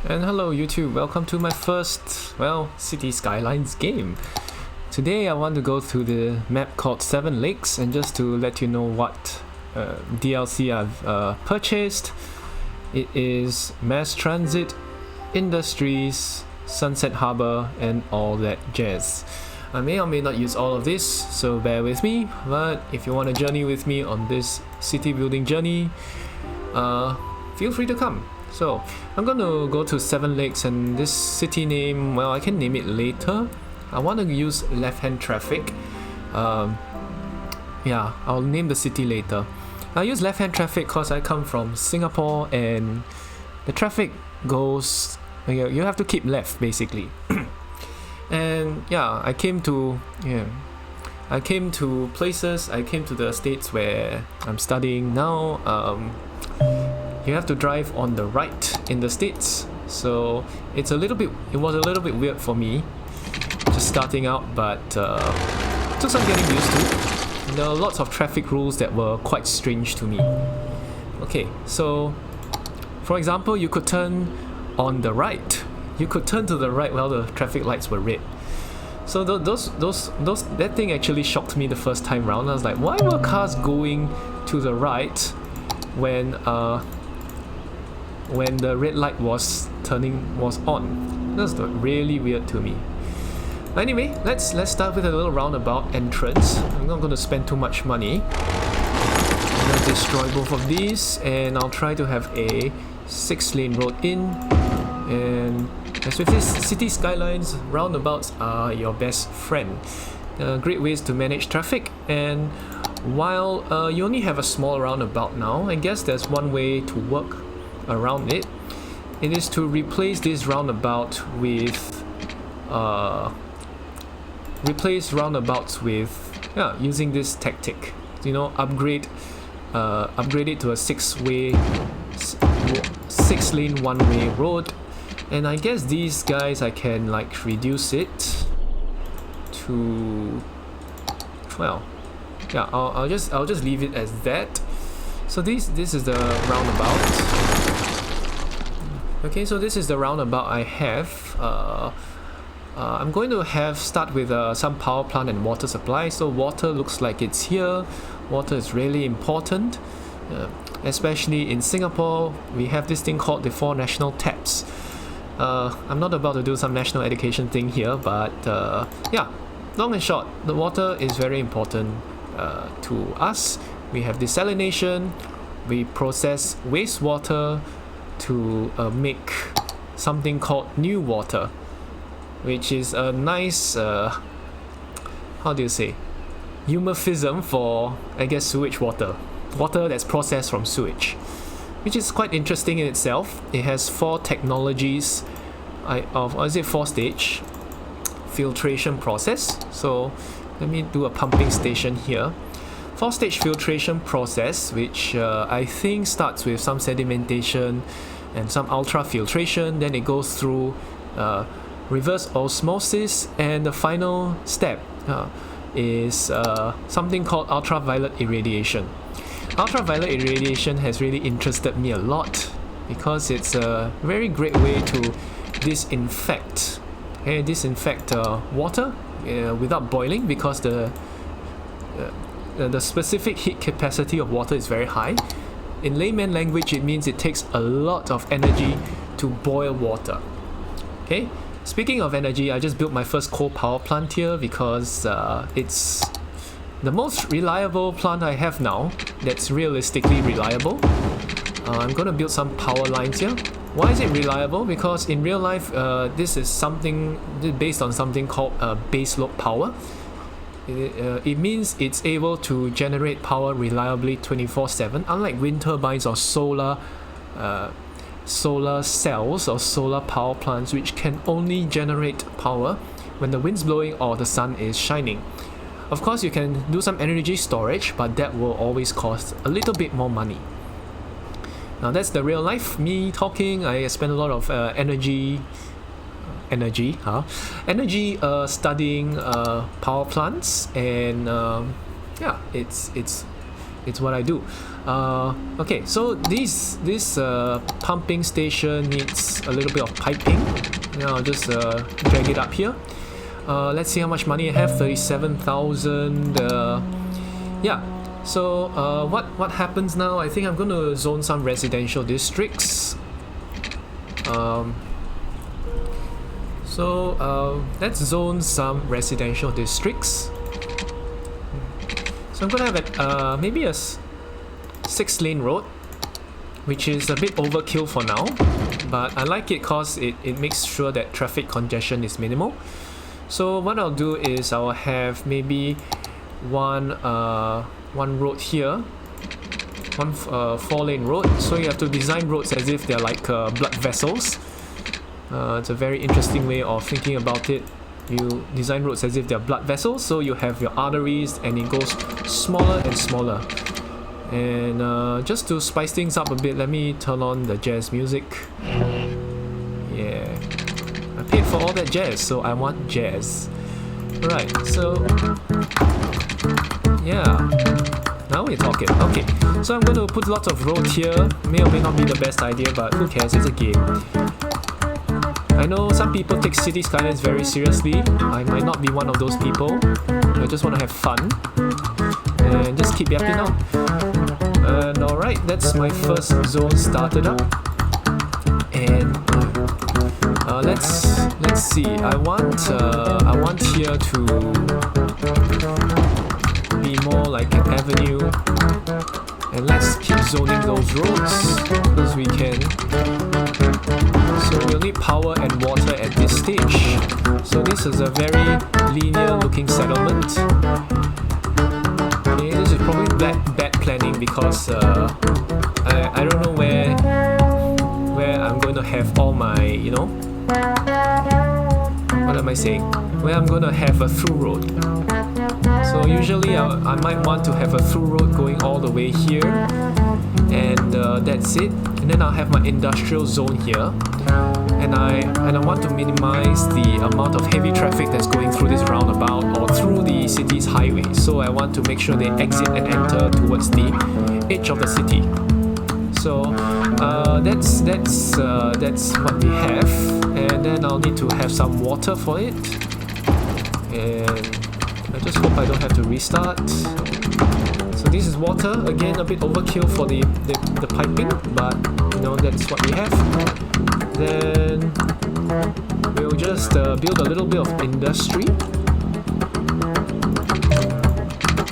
And hello YouTube, welcome to my first, City Skylines game. Today I want to go through the map called Seven Lakes, and just to let you know what DLC I've purchased. It is Mass Transit, Industries, Sunset Harbor, and all that jazz. I may or may not use all of this, so bear with me, but if you want to journey with me on this city building journey, feel free to come. So, I'm going to go to Seven Lakes, and this city name, well, I can name it later. I want to use left-hand traffic. Yeah, I'll name the city later. I use left-hand traffic because I come from Singapore, and the traffic goes, you have to keep left, basically. And yeah, I came to places, I came to the states where I'm studying now. You have to drive on the right in the States, so it was a little bit weird for me just starting out, but took some getting used to. There are lots of traffic rules that were quite strange to me. Okay, so for example, you could turn on the right. You could turn to the right while the traffic lights were red. So that thing actually shocked me the first time round. I was like, why were cars going to the right when the red light was on? That's really weird to me. Anyway, let's start with a little roundabout entrance. I'm not going to spend too much money. I'm going to destroy both of these, and I'll try to have a 6-lane road in. And as with this city skylines, roundabouts are your best friend. Great ways to manage traffic, and while you only have a small roundabout now, I guess there's one way to work around it. It is to replace this roundabout with using this tactic. Upgrade it to a 6-lane one-way road. And I guess these guys, I can like reduce it to, well, yeah, I'll just leave it as that. So this is the roundabout. Okay, so this is the roundabout I have. I'm going to start with some power plant and water supply. So water looks like it's here. Water is really important, especially in Singapore. We have this thing called the 4 national taps. I'm not about to do some national education thing here, but yeah, long and short, the water is very important to us. We have desalination. We process wastewater to make something called new water, which is a nice, euphemism for, I guess, sewage water. Water that's processed from sewage, which is quite interesting in itself. It has 4 technologies, or is it 4-stage filtration process? So let me do a pumping station here. 4-stage filtration process, which I think starts with some sedimentation and some ultrafiltration. Then it goes through reverse osmosis, and the final step is something called ultraviolet irradiation. Ultraviolet irradiation has really interested me a lot because it's a very great way to disinfect water without boiling, because the specific heat capacity of water is very high. In layman language, it means it takes a lot of energy to boil water. Okay, speaking of energy, I just built my first coal power plant here because it's the most reliable plant I have now that's realistically reliable. I'm going to build some power lines here. Why is it reliable? Because in real life, this is based on something called baseload power. It means it's able to generate power reliably 24/7, unlike wind turbines or solar cells or solar power plants, which can only generate power when the wind's blowing or the sun is shining. Of course, you can do some energy storage, but that will always cost a little bit more money. Now that's the real life me talking. I spend a lot of energy studying power plants, and yeah, it's it's what I do. Okay, so this pumping station needs a little bit of piping. Now I'll just drag it up here. Let's see how much money I have. 37,000. Yeah. So what happens now? I think I'm going to zone some residential districts. Let's zone some residential districts. So I'm gonna have maybe a 6-lane road, which is a bit overkill for now, but I like it because it makes sure that traffic congestion is minimal. So what I'll do is I'll have maybe one road here, one 4-lane road. So you have to design roads as if they're like blood vessels. It's a very interesting way of thinking about it. You design roads as if they're blood vessels, so you have your arteries and it goes smaller and smaller. And just to spice things up a bit, let me turn on the jazz music. Yeah, I paid for all that jazz, so I want jazz. Right, so yeah, now we're talking. Okay, so I'm going to put lots of road here. May or may not be the best idea, but who cares, it's a game. I know some people take city skylines very seriously. I might not be one of those people. I just want to have fun and just keep yapping out. And alright, that's my first zone started up. And let's see. I want here to be more like an avenue. And let's keep zoning those roads because we can. So we'll need power and water at this stage. So this is a very linear looking settlement. Okay, this is probably bad planning because I don't know where I'm going to have all my, you know, what am I saying? Where I'm going to have a through road. So usually I might want to have a through road going all the way here, and that's it. And then I'll have my industrial zone here, and I want to minimize the amount of heavy traffic that's going through this roundabout or through the city's highway. So I want to make sure they exit and enter towards the edge of the city. So that's what we have, and then I'll need to have some water for it. And I just hope I don't have to restart. So this is water, again a bit overkill for the piping, but you know, that's what we have. Then we'll just build a little bit of industry.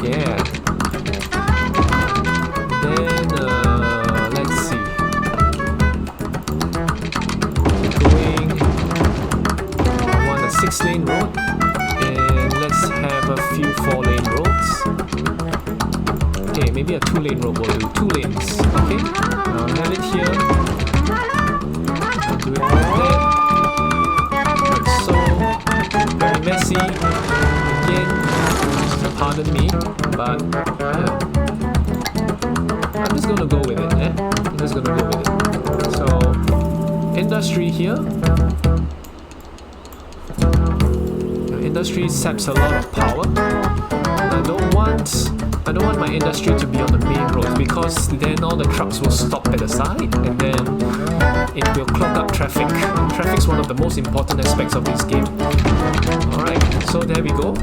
Yeah. Then let's see. I want a 6-lane road, and let's have a few 4-lane roads. Okay, maybe a 2-lane road will do. 2 lanes. Okay, I'll have it here. I'll do it like that. Like so. Very messy. Again, pardon me, but yeah. I'm just gonna go with it, I'm just gonna go with it. So, industry here. Industry saps a lot of power. And I don't want my industry to be on the main road, because then all the trucks will stop at the side and then it will clog up traffic. Traffic's one of the most important aspects of this game. Alright, so there we go.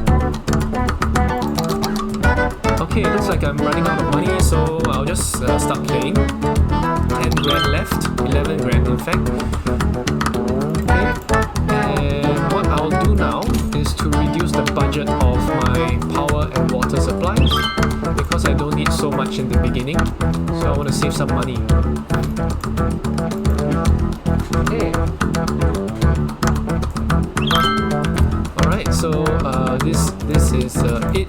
Okay, it looks like I'm running out of money, so I'll just start playing. 10 grand left, 11 grand in fact. Okay, and what I'll do now is to reduce the budget of my power and water supplies, because I don't need so much in the beginning, so I want to save some money. Okay. Alright, so this is it.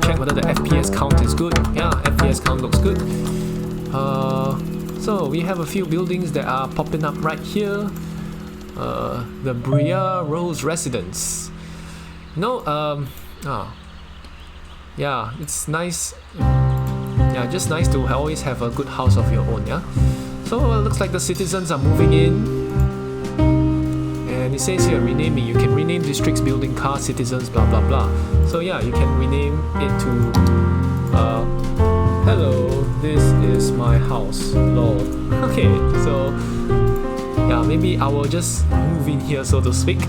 Check whether the FPS count is good. Yeah, FPS count looks good. So we have a few buildings that are popping up right here. The Bria Rose Residence. Yeah, it's nice. Yeah, just nice to always have a good house of your own. Yeah. So it looks like the citizens are moving in, and when it says here renaming, you can rename districts, building, cars, citizens, blah blah blah. So yeah, you can rename it to hello, this is my house, lol. Okay, so yeah, maybe I will just move in here, so to speak.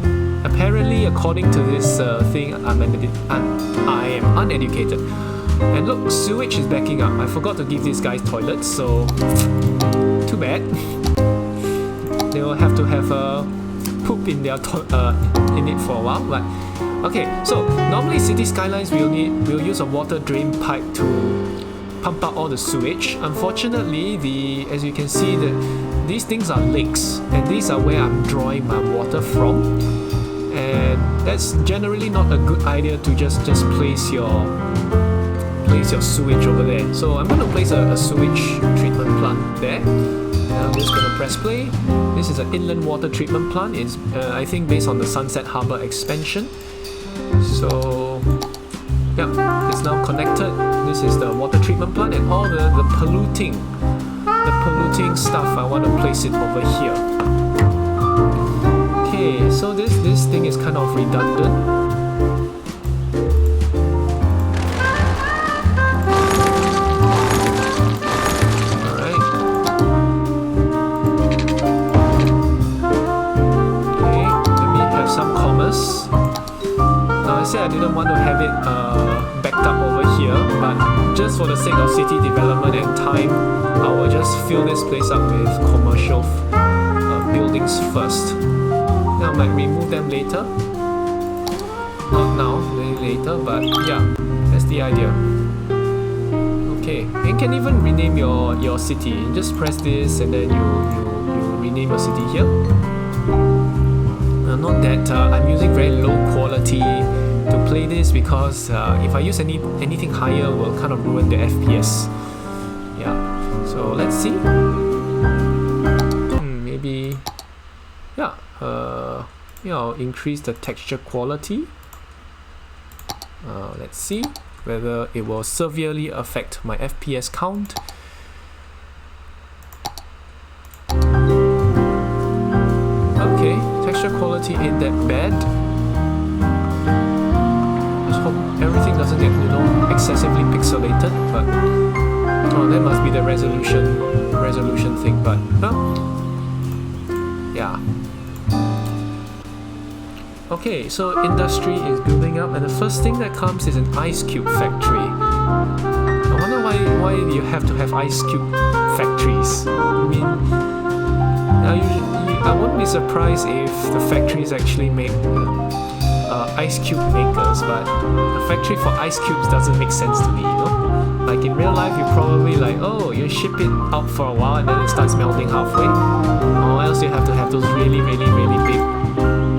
Apparently, according to this thing, I am uneducated. And look, sewage is backing up. I forgot to give these guys toilets, so too bad. They will have to have a poop in their in it for a while. But okay, so normally city skylines will use a water drain pipe to pump out all the sewage. Unfortunately, as you can see, these things are lakes, and these are where I'm drawing my water from. And that's generally not a good idea to just place your sewage over there. So I'm going to place a sewage treatment plant there. I'm just going to press play. This is an inland water treatment plant. It's I think based on the Sunset Harbour expansion. So yeah, it's now connected. This is the water treatment plant, and all the polluting stuff, I want to place it over here. Okay, so this thing is kind of redundant. I didn't want to have it backed up over here, but just for the sake of city development and time, I will just fill this place up with commercial buildings first. Now I might remove them later. Not now, maybe later, but yeah, that's the idea. Okay, and you can even rename your city. You just press this and then you rename your city here. Note that I'm using very low quality to play this because if I use anything higher, will kind of ruin the FPS. Yeah, so let's see. Maybe, yeah, I'll increase the texture quality. Let's see whether it will severely affect my FPS count. Okay, texture quality ain't that bad. Hope everything doesn't get excessively pixelated, but that must be the resolution thing. But yeah. Okay, so industry is building up, and the first thing that comes is an ice cube factory. I wonder why you have to have ice cube factories. I mean, I wouldn't be surprised if the factories actually make ice cube makers, but a factory for ice cubes doesn't make sense to me, you know? Like in real life, you probably like, oh, you ship it out for a while and then it starts melting halfway, or else you have to have those really, really, really big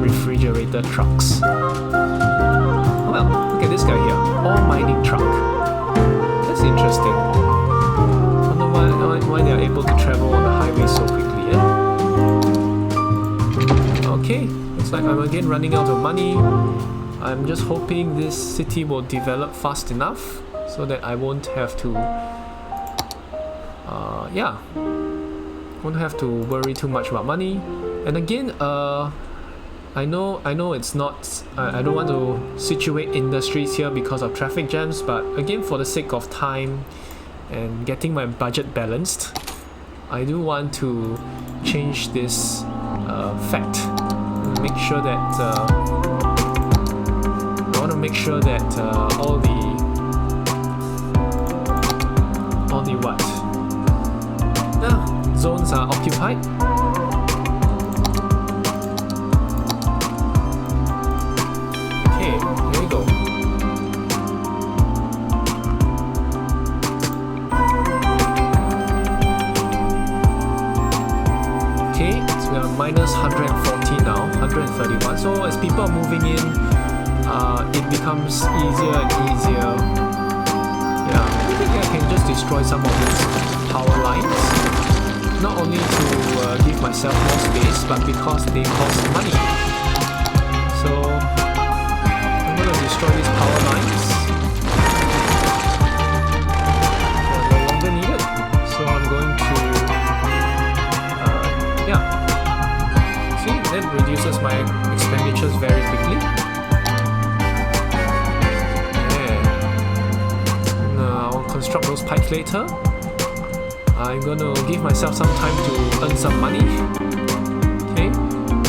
refrigerator trucks. Well, look at this guy here, all mining truck. That's interesting. I don't know why they are able to travel on the highway so quickly, yeah? Okay. Looks like I'm again running out of money. I'm just hoping this city will develop fast enough so that I won't have to won't have to worry too much about money. And again, I know it's not I don't want to situate industries here because of traffic jams, but again, for the sake of time and getting my budget balanced, I do want to change this fact. Make sure that I want to make sure that all the what zones are occupied. Okay, here we go. Okay, so we are minus 140 now, 131. So as people are moving in, it becomes easier and easier. Yeah, I think I can just destroy some of these power lines, not only to give myself more space, but because they cost money. So I'm going to destroy these power lines. They're no longer needed. So I'm going to that reduces my expenditures very quickly. Yeah. Now I'll construct those pipes later. I'm gonna give myself some time to earn some money. Okay,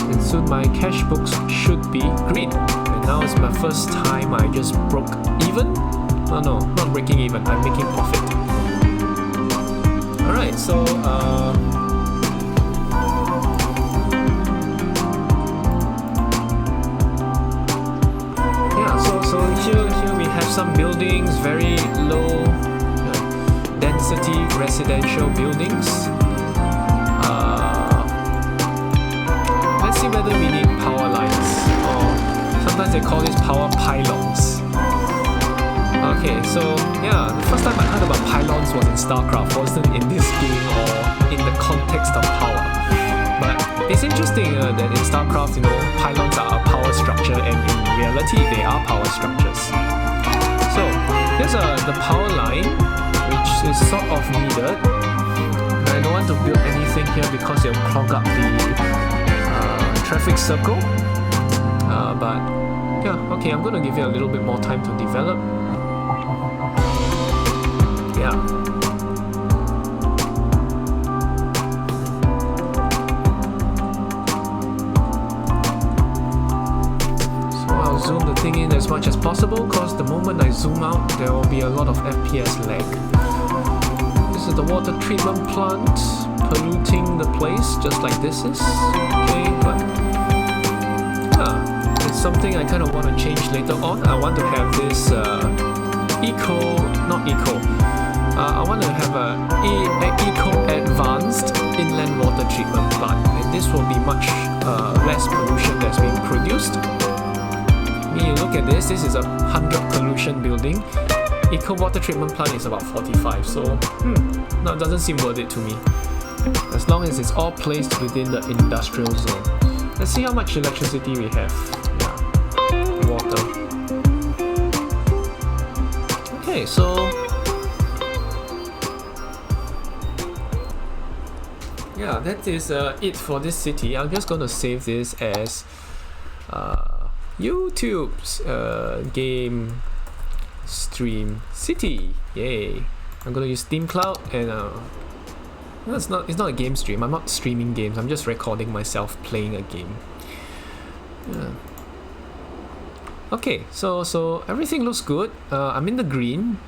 and soon my cash books should be green. And now it's my first time I just broke even. Oh no, not breaking even, I'm making profit. Alright, so here we have some buildings, very low density residential buildings. Let's see whether we need power lines, or sometimes they call this power pylons. Okay, so yeah, the first time I heard about pylons was in StarCraft, wasn't in this game or in the context of power. But it's interesting that in StarCraft, pylons are a power structure, and in reality, they are power structures. So here's the power line, which is sort of needed. I don't want to build anything here because it'll clog up the traffic circle. But yeah, okay, I'm gonna give it a little bit more time to develop. Yeah. Zoom the thing in as much as possible, because the moment I zoom out there will be a lot of FPS lag. This is the water treatment plant polluting the place just like this is. Okay, but yeah, it's something I kind of want to change later on. I want to have this I want to have an eco-advanced inland water treatment plant, and this will be much less pollution that's being produced. When you look at this is a 100 pollution building. Eco water treatment plant is about 45, so no, it doesn't seem worth it to me. As long as it's all placed within the industrial zone. Let's see how much electricity we have. Yeah, water. Okay, so yeah, that is it for this city. I'm just going to save this as YouTube's game stream city. Yay! I'm gonna use Steam Cloud, and no, it's not a game stream. I'm not streaming games. I'm just recording myself playing a game. Yeah. Okay, so everything looks good. I'm in the green.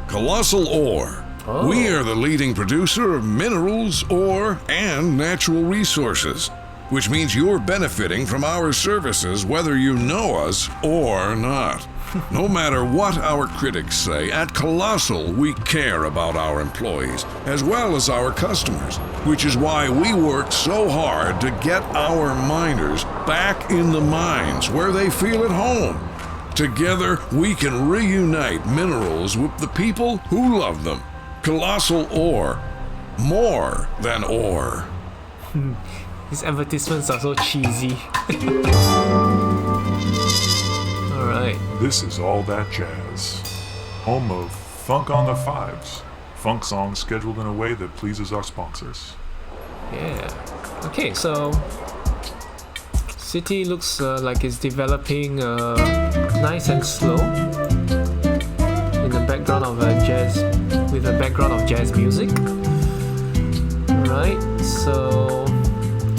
Colossal Ore. Oh. We are the leading producer of minerals, ore, and natural resources, which means you're benefiting from our services whether you know us or not. No matter what our critics say, at Colossal we care about our employees as well as our customers, which is why we work so hard to get our miners back in the mines where they feel at home. Together we can reunite minerals with the people who love them. Colossal Ore. More than ore. These advertisements are so cheesy. Alright. This is All That Jazz, home of Funk on the Fives, funk songs scheduled in a way that pleases our sponsors. Yeah. Okay, so city looks like it's developing nice and slow in the background of with a background of jazz music. Right, so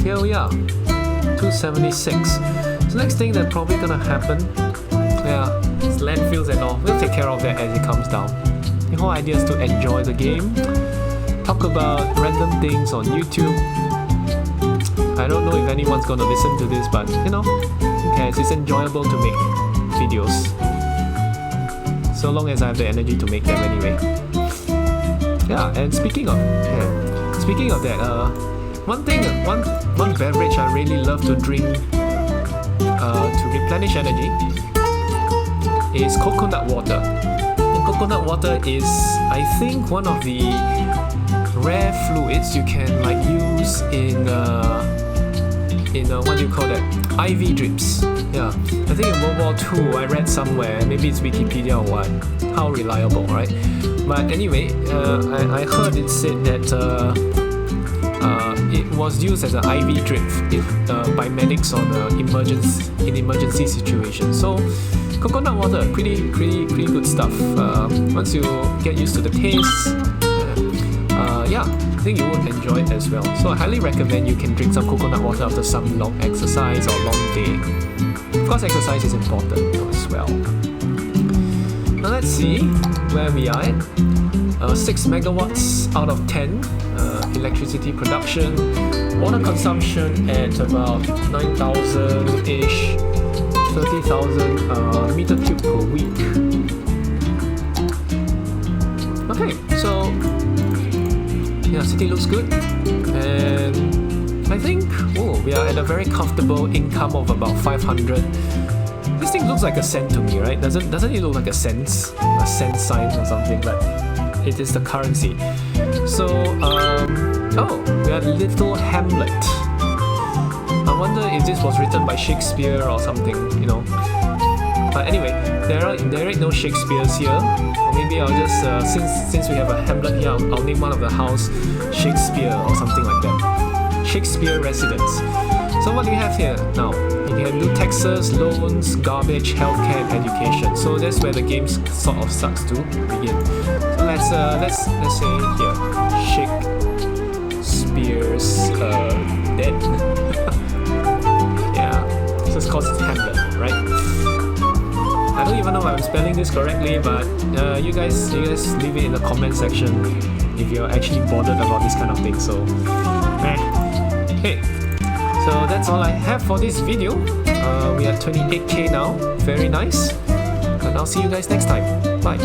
here we are, 276. So next thing that's probably gonna happen, it's landfills and all. We'll take care of that as it comes down. The whole idea is to enjoy the game, talk about random things on YouTube. I don't know if anyone's gonna listen to this, but who cares? It's enjoyable to make videos, so long as I have the energy to make them anyway. Yeah, and speaking of that, one beverage I really love to drink to replenish energy is coconut water. And coconut water is, I think, one of the rare fluids you can use in what do you call that? IV drips. Yeah, I think in World War II I read somewhere, maybe it's Wikipedia or what, how reliable, right? But anyway, I heard it said that it was used as an IV drip by medics on in emergency situations. So coconut water, pretty good stuff. Once you get used to the taste, yeah, I think you would enjoy it as well. So I highly recommend you can drink some coconut water after some long exercise or long day. Of course, exercise is important as well. Now let's see where we are at. 6 megawatts out of 10 electricity production. Water consumption at about 9,000-ish, 30,000 meter cube per week. Okay, so yeah, city looks good, and I think we are at a very comfortable income of about 500. This thing looks like a cent to me, right? Doesn't it look like a cent sign or something? But it is the currency. So we are Little Hamlet. I wonder if this was written by Shakespeare or something, you know. But anyway, there ain't no Shakespeares here. Or maybe I'll just since we have a Hamlet here, I'll name one of the house Shakespeare or something like that. Shakespeare residence. So what do we have here now? You can do taxes, loans, garbage, healthcare, and education. So that's where the game sort of starts to begin. So let's say here, Shakespeare's dead. Yeah, so it's called Hamlet, right? I don't even know if I'm spelling this correctly, but you guys leave it in the comment section if you're actually bothered about this kind of thing. So, hey. So that's all I have for this video. We are 28k now. Very nice. And I'll see you guys next time. Bye.